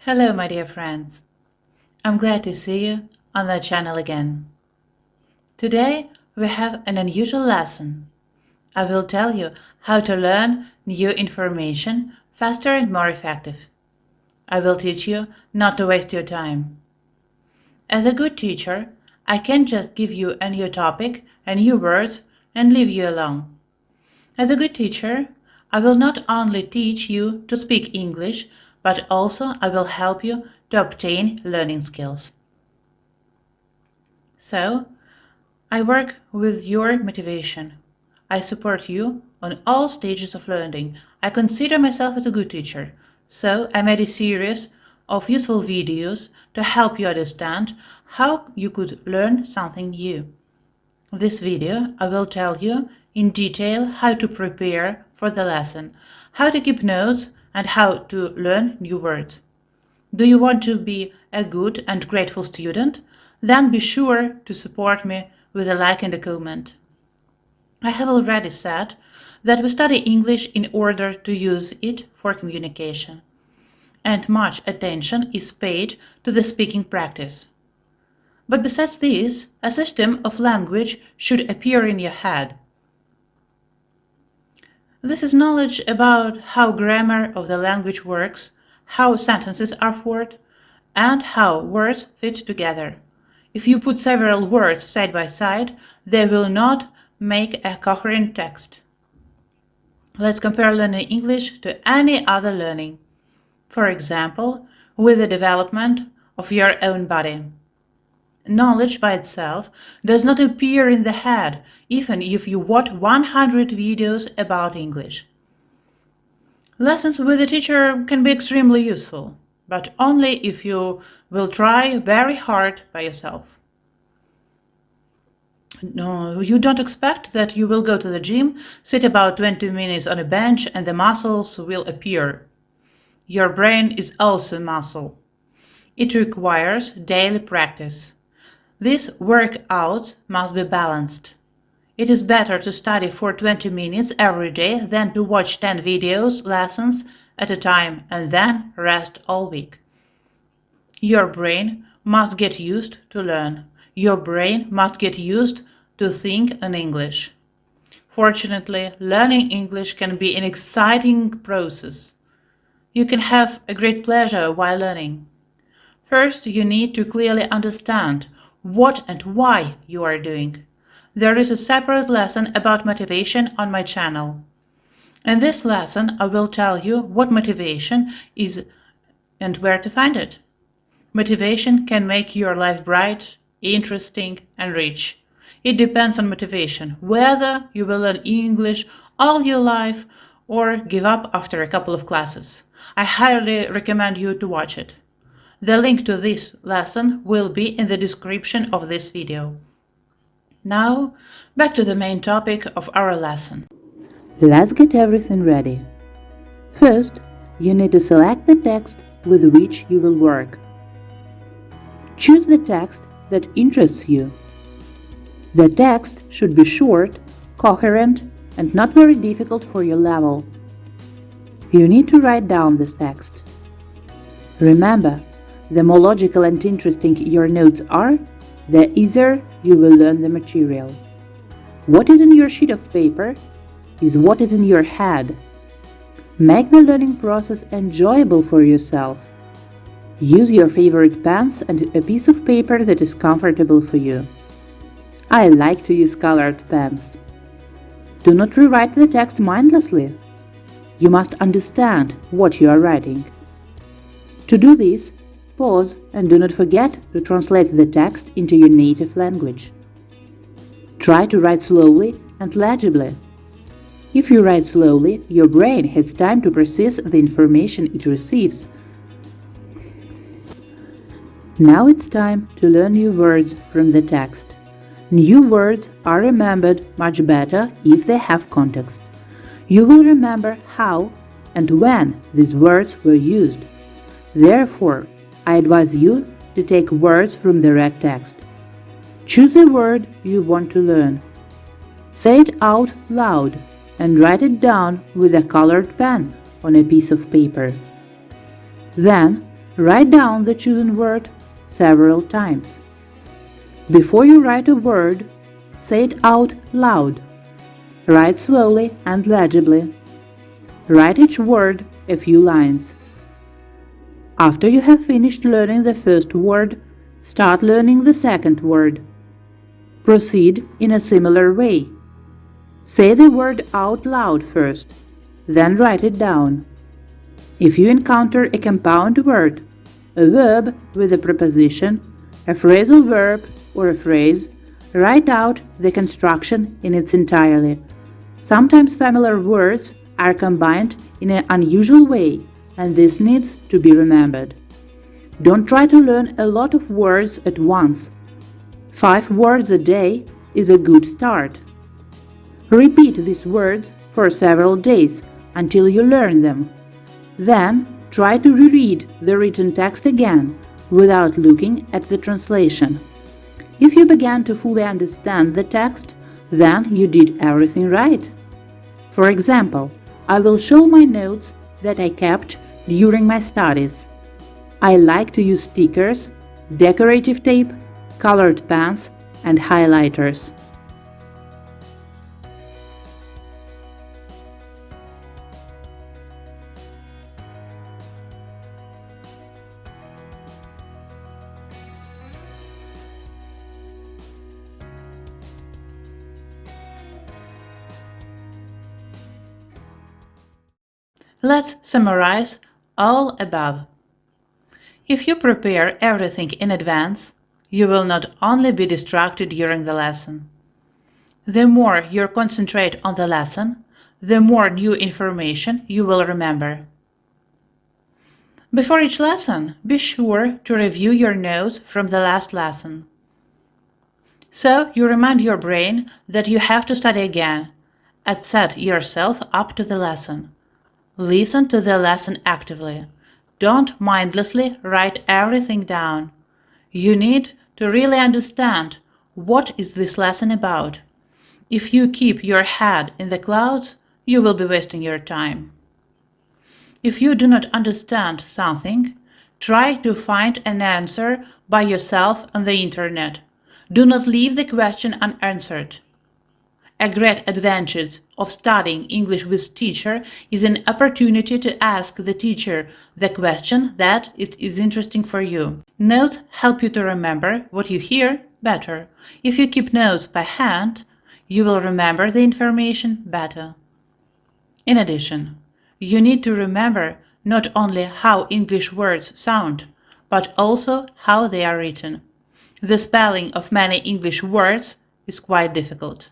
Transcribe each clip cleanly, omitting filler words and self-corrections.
Hello, my dear friends. I'm glad to see you on the channel again. Today we have an unusual lesson. I will tell you how to learn new information faster and more effective. I will teach you not to waste your time. As a good teacher, I can't just give you a new topic and new words and leave you alone. As a good teacher, I will not only teach you to speak English, but also I will help you to obtain learning skills. So, I work with your motivation. I support you on all stages of learning. I consider myself as a good teacher, so I made a series of useful videos to help you understand how you could learn something new. In this video, I will tell you in detail how to prepare for the lesson, how to keep notes, and how to learn new words. Do you want to be a good and grateful student? Then be sure to support me with a like and a comment. I have already said that we study English in order to use it for communication, and much attention is paid to the speaking practice. But besides this, a system of language should appear in your head. This is knowledge about how grammar of the language works, how sentences are formed, and how words fit together. If you put several words side by side, they will not make a coherent text. Let's compare learning English to any other learning. For example, with the development of your own body. Knowledge by itself does not appear in the head, even if you watch 100 videos about English. Lessons with a teacher can be extremely useful, but only if you will try very hard by yourself. No, you don't expect that you will go to the gym, sit about 20 minutes on a bench, and the muscles will appear. Your brain is also a muscle. It requires daily practice. These workouts must be balanced. It is better to study for 20 minutes every day than to watch 10 videos lessons at a time and then rest all week. Your brain must get used to learn. Your brain must get used to think in English. Fortunately, learning English can be an exciting process. You can have a great pleasure while learning. First, you need to clearly understand what and why you are doing. There is a separate lesson about motivation on my channel. In this lesson, I will tell you what motivation is and where to find it. Motivation can make your life bright, interesting, and rich. It depends on motivation, whether you will learn English all your life or give up after a couple of classes. I highly recommend you to watch it. The link to this lesson will be in the description of this video. Now, back to the main topic of our lesson. Let's get everything ready. First, you need to select the text with which you will work. Choose the text that interests you. The text should be short, coherent, and not very difficult for your level. You need to write down this text. Remember, the more logical and interesting your notes are, the easier you will learn the material. What is in your sheet of paper is what is in your head. Make the learning process enjoyable for yourself. Use your favorite pens and a piece of paper that is comfortable for you. I like to use colored pens. Do not rewrite the text mindlessly. You must understand what you are writing. To do this, pause and do not forget to translate the text into your native language. Try to write slowly and legibly. If you write slowly, your brain has time to process the information it receives. Now it's time to learn new words from the text. New words are remembered much better if they have context. You will remember how and when these words were used. Therefore, I advise you to take words from the read text. Choose the word you want to learn. Say it out loud and write it down with a colored pen on a piece of paper. Then, Write down the chosen word several times. Before you write a word, say it out loud. Write slowly and legibly. Write each word a few lines. After you have finished learning the first word, start learning the second word. Proceed in a similar way. Say the word out loud first, then write it down. If you encounter a compound word, a verb with a preposition, a phrasal verb, or a phrase, write out the construction in its entirety. Sometimes familiar words are combined in an unusual way, and this needs to be remembered. Don't try to learn a lot of words at once. 5 words a day is a good start. Repeat these words for several days until you learn them. Then try to reread the written text again without looking at the translation. If you began to fully understand the text, then you did everything right. For example, I will show my notes that I kept during my studies. I like to use stickers, decorative tape, colored pens, and highlighters. Let's summarize all above. If you prepare everything in advance, you will not only be distracted during the lesson. The more you concentrate on the lesson, the more new information you will remember. Before each lesson, be sure to review your notes from the last lesson. So you remind your brain that you have to study again and set yourself up to the lesson. Listen to the lesson actively. Don't mindlessly write everything down. You need to really understand what is this lesson about. If you keep your head in the clouds, you will be wasting your time. If you do not understand something, try to find an answer by yourself on the internet. Do not leave the question unanswered. A great advantage of studying English with teacher is an opportunity to ask the teacher the question that it is interesting for you. Notes help you to remember what you hear better. If you keep notes by hand, you will remember the information better. In addition, you need to remember not only how English words sound, but also how they are written. The spelling of many English words is quite difficult.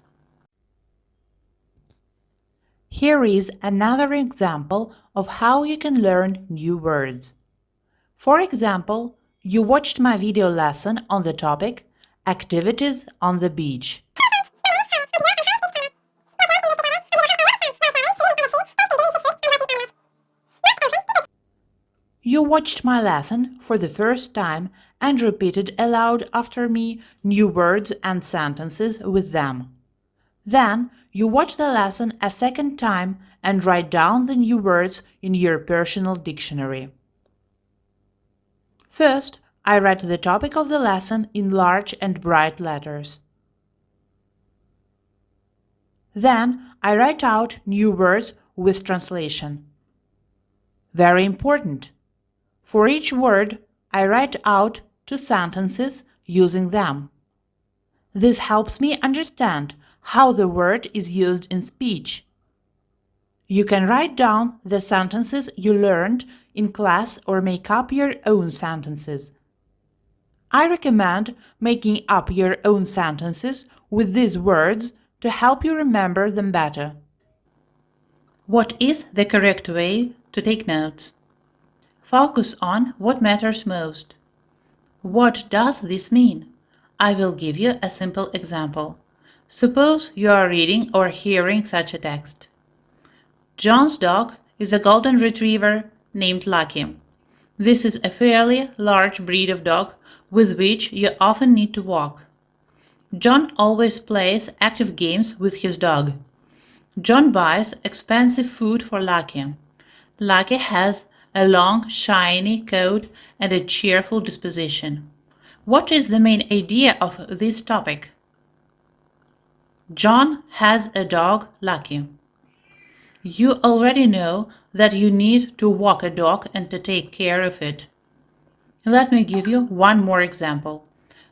Here is another example of how you can learn new words. For example, you watched my video lesson on the topic Activities on the Beach. You watched my lesson for the first time and repeated aloud after me new words and sentences with them. Then you watch the lesson a second time and write down the new words in your personal dictionary. First, I write the topic of the lesson in large and bright letters. Then I write out new words with translation. Very important. For each word, I write out 2 sentences using them. This helps me understand how the word is used in speech. You can write down the sentences you learned in class or make up your own sentences. I recommend making up your own sentences with these words to help you remember them better. What is the correct way to take notes? Focus on what matters most. What does this mean? I will give you a simple example. Suppose you are reading or hearing such a text. John's dog is a golden retriever named Lucky. This is a fairly large breed of dog with which you often need to walk. John always plays active games with his dog. John buys expensive food for Lucky. Lucky has a long, shiny coat, and a cheerful disposition. What is the main idea of this topic? John has a dog, Lucky. You already know that you need to walk a dog and to take care of it. Let me give you one more example.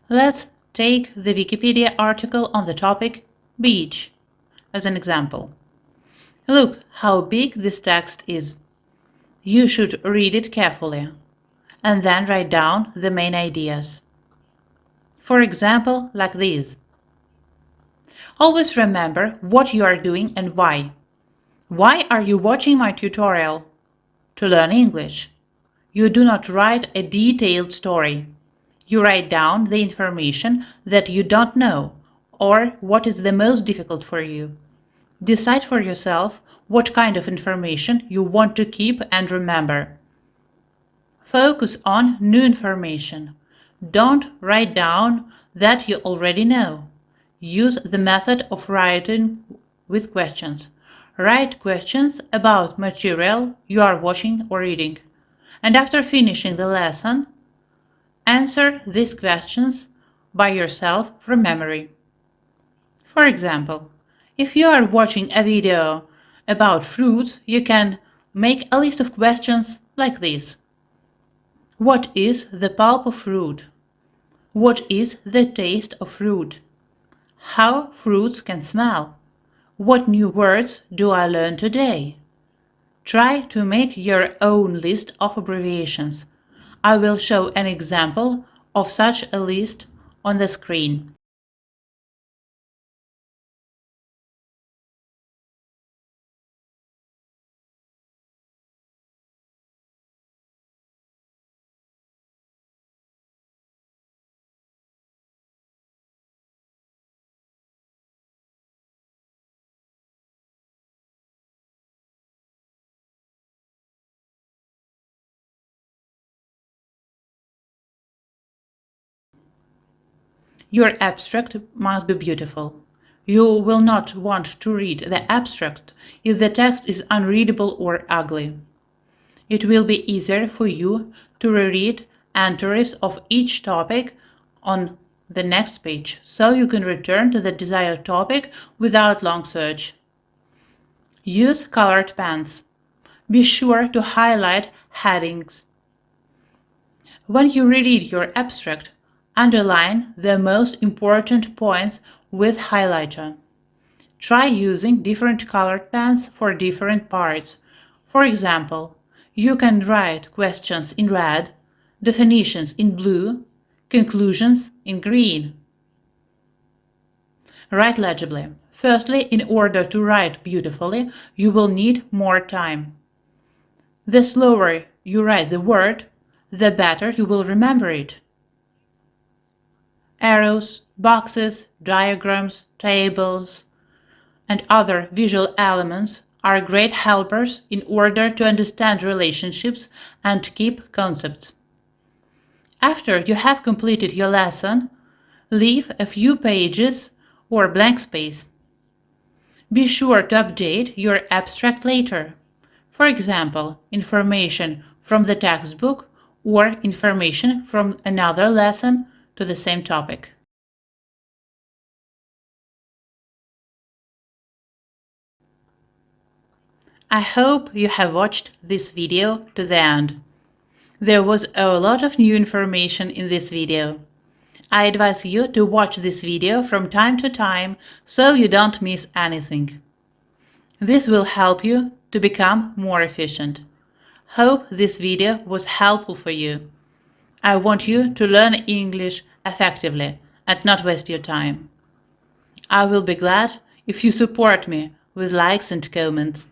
Let's take the Wikipedia article on the topic beach as an example. Look how big this text is. You should read it carefully and then write down the main ideas. For example, like this. Always remember what you are doing and why. Why are you watching my tutorial? To learn English. You do not write a detailed story. You write down the information that you don't know or what is the most difficult for you. Decide for yourself what kind of information you want to keep and remember. Focus on new information. Don't write down that you already know. Use the method of writing with questions. Write questions about material you are watching or reading. And after finishing the lesson, answer these questions by yourself from memory. For example, if you are watching a video about fruits, you can make a list of questions like this. What is the pulp of fruit? What is the taste of fruit? How fruits can smell? What new words do I learn today? Try to make your own list of abbreviations. I will show an example of such a list on the screen. Your abstract must be beautiful. You will not want to read the abstract if the text is unreadable or ugly. It will be easier for you to reread entries of each topic on the next page, so you can return to the desired topic without long search. Use colored pens. Be sure to highlight headings. When you reread your abstract, underline the most important points with highlighter. Try using different colored pens for different parts. For example, you can write questions in red, definitions in blue, conclusions in green. Write legibly. Firstly, in order to write beautifully, you will need more time. The slower you write the word, the better you will remember it. Arrows, boxes, diagrams, tables, and other visual elements are great helpers in order to understand relationships and keep concepts. After you have completed your lesson, leave a few pages or blank space. Be sure to update your abstract later. For example, information from the textbook or information from another lesson to the same topic. I hope you have watched this video to the end. There was a lot of new information in this video. I advise you to watch this video from time to time so you don't miss anything. This will help you to become more efficient. Hope this video was helpful for you. I want you to learn English effectively and not waste your time. I will be glad if you support me with likes and comments.